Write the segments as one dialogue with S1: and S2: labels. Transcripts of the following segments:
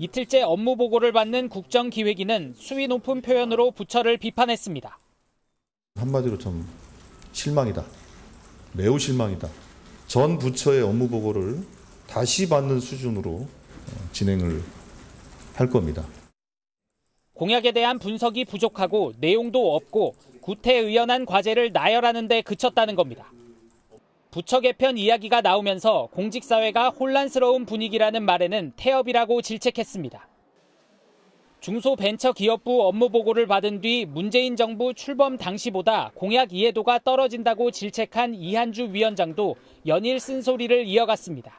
S1: 이틀째 업무 보고를 받는 국정기획위는 수위 높은 표현으로 부처를 비판했습니다.
S2: 한마디로 좀 실망이다. 매우 실망이다. 전 부처의 업무 보고를 다시 받는 수준으로 진행을 할 겁니다.
S1: 공약에 대한 분석이 부족하고 내용도 없고 구태의연한 과제를 나열하는 데 그쳤다는 겁니다. 부처 개편 이야기가 나오면서 공직사회가 혼란스러운 분위기라는 말에는 태업이라고 질책했습니다. 중소벤처기업부 업무보고를 받은 뒤 문재인 정부 출범 당시보다 공약 이해도가 떨어진다고 질책한 이한주 위원장도 연일 쓴소리를 이어갔습니다.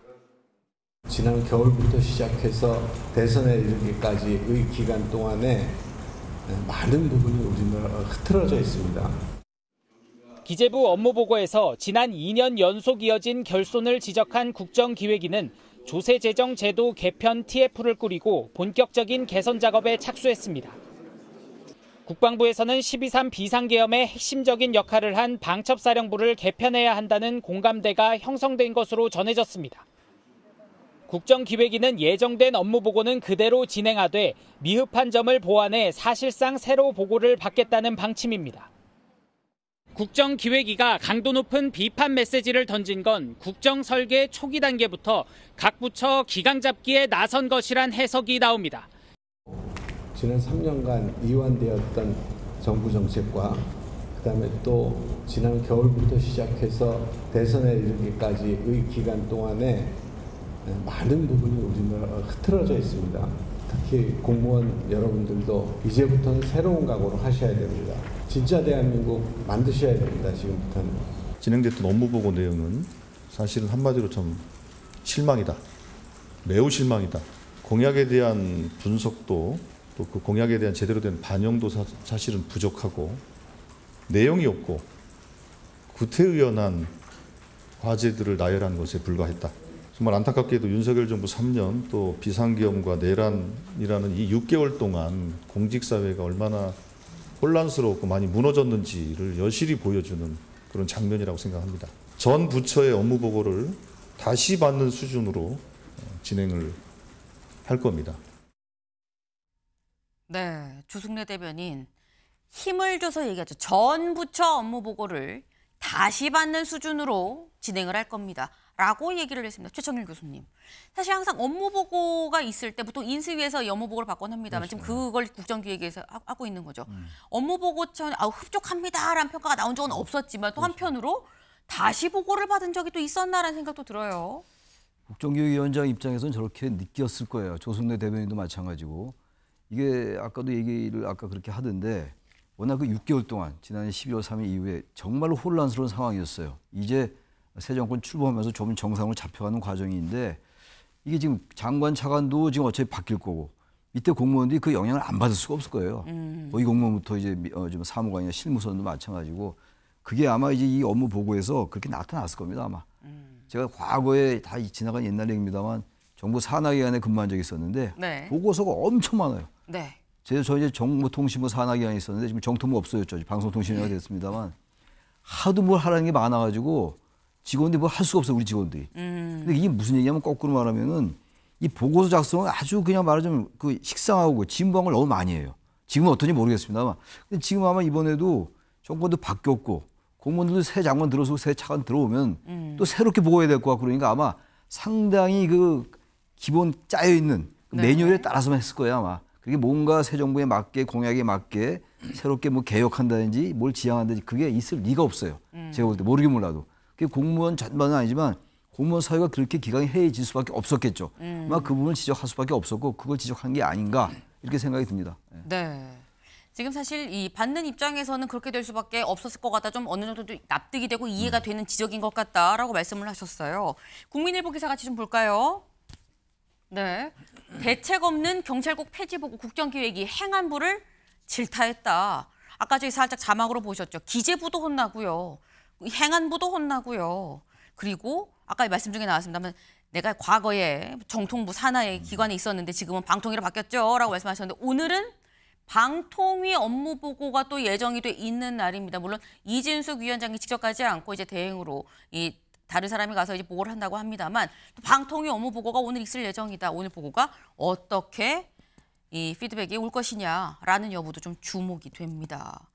S3: 지난 겨울부터 시작해서 대선에 이르기까지의 기간 동안에 많은 부분이 우리나라가 흐트러져 있습니다.
S1: 기재부 업무보고에서 지난 2년 연속 이어진 결손을 지적한 국정기획위는 조세재정제도 개편 TF를 꾸리고 본격적인 개선 작업에 착수했습니다. 국방부에서는 12.3 비상계엄의 핵심적인 역할을 한 방첩사령부를 개편해야 한다는 공감대가 형성된 것으로 전해졌습니다. 국정기획위는 예정된 업무보고는 그대로 진행하되 미흡한 점을 보완해 사실상 새로 보고를 받겠다는 방침입니다. 국정기획위가 강도 높은 비판 메시지를 던진 건 국정설계 초기 단계부터 각 부처 기강 잡기에 나선 것이란 해석이 나옵니다.
S3: 지난 3년간 이완되었던 정부 정책과 그다음에 또 지난 겨울부터 시작해서 대선에 이르기까지의 기간 동안에 많은 부분이 우리나라가 흐트러져 있습니다. 특히 공무원 여러분들도 이제부터는 새로운 각오로 하셔야 됩니다. 진짜 대한민국 만드셔야 됩니다. 지금부터는.
S2: 진행됐던 업무보고 내용은 사실은 한마디로 좀 실망이다. 매우 실망이다. 공약에 대한 분석도 또 그 공약에 대한 제대로 된 반영도 사실은 부족하고 내용이 없고 구태의연한 과제들을 나열한 것에 불과했다. 정말 안타깝게도 윤석열 정부 3년 또 비상계엄과 내란이라는 이 6개월 동안 공직사회가 얼마나 혼란스럽고 많이 무너졌는지를 여실히 보여주는 그런 장면이라고 생각합니다. 전 부처의 업무 보고를 다시 받는 수준으로 진행을 할 겁니다.
S4: 네, 주승래 대변인 힘을 줘서 얘기하죠. 전 부처 업무 보고를 다시 받는 수준으로 진행을 할 겁니다. 라고 얘기를 했습니다. 최청일 교수님. 사실 항상 업무 보고가 있을 때 보통 인수위에서 업무 보고를 받곤 합니다만
S2: 그렇죠.
S4: 지금 그걸 국정기획위에서 하고 있는 거죠. 업무 보고 차원에 흡족합니다라는 평가가 나온 적은 없었지만 또 한편으로 다시 보고를 받은 적이 또 있었나라는 생각도 들어요.
S5: 국정기획위원장 입장에서는 저렇게 느꼈을 거예요. 조승래 대변인도 마찬가지고. 이게 아까도 얘기를 아까 그렇게 하던데 워낙 그 6개월 동안 지난해 12월 3일 이후에 정말로 혼란스러운 상황이었어요. 이제 새 정권 출범하면서 좀 정상으로 잡혀가는 과정인데 이게 지금 장관 차관도 지금 어차피 바뀔 거고 밑에 공무원들이 그 영향을 안 받을 수가 없을 거예요. 고위 공무원부터 이제 좀 사무관이나 실무선도 마찬가지고 그게 아마 이제 이 업무 보고에서 그렇게 나타났을 겁니다 아마. 제가 과거에 다 지나간 옛날 얘기입니다만 정부 산하기관에 근무한 적이 있었는데
S4: 네.
S5: 보고서가 엄청 많아요.
S4: 네.
S5: 저 이제 정보통신부 산하기관에 있었는데 지금 정통부 없어졌죠. 방송통신위가 됐습니다만 하도 뭘 하라는 게 많아가지고 직원들이 뭐 할 수가 없어요. 우리 직원들이. 근데 이게 무슨 얘기냐면 거꾸로 말하면은 이 보고서 작성은 아주 그냥 말하자면 그 식상하고 진부한 걸 너무 많이 해요. 지금은 어떤지 모르겠습니다만. 근데 지금 아마 이번에도 정권도 바뀌었고 공무원들도 새 장관 들어서고 새 차관 들어오면 또 새롭게 보고해야 될 것 같고 그러니까 아마 상당히 그 기본 짜여있는 매뉴얼에 따라서만 했을 거예요 아마. 그게 뭔가 새 정부에 맞게 공약에 맞게 새롭게 뭐 개혁한다든지 뭘 지향한다든지 그게 있을 리가 없어요. 제가 볼 때 모르긴 몰라도. 그게 공무원 전반은 아니지만 공무원 사회가 그렇게 기강이 해이해질 수밖에 없었겠죠. 아마 그 부분을 지적할 수밖에 없었고 그걸 지적한 게 아닌가 이렇게 생각이 듭니다.
S4: 네. 지금 사실 이 받는 입장에서는 그렇게 될 수밖에 없었을 것 같다. 좀 어느 정도 납득이 되고 이해가 되는 지적인 것 같다라고 말씀을 하셨어요. 국민일보 기사 같이 좀 볼까요? 네. 대책 없는 경찰국 폐지 보고 국정기획위 행안부를 질타했다. 아까 저희 살짝 자막으로 보셨죠. 기재부도 혼나고요. 행안부도 혼나고요. 그리고 아까 말씀 중에 나왔습니다만 내가 과거에 정통부 산하의 기관에 있었는데 지금은 방통위로 바뀌었죠. 라고 말씀하셨는데 오늘은 방통위 업무 보고가 또 예정이 돼 있는 날입니다. 물론 이진숙 위원장이 직접 가지 않고 이제 대행으로 다른 사람이 가서 이제 보고를 한다고 합니다만 또 방통위 업무 보고가 오늘 있을 예정이다. 오늘 보고가 어떻게 이 피드백이 올 것이냐라는 여부도 좀 주목이 됩니다.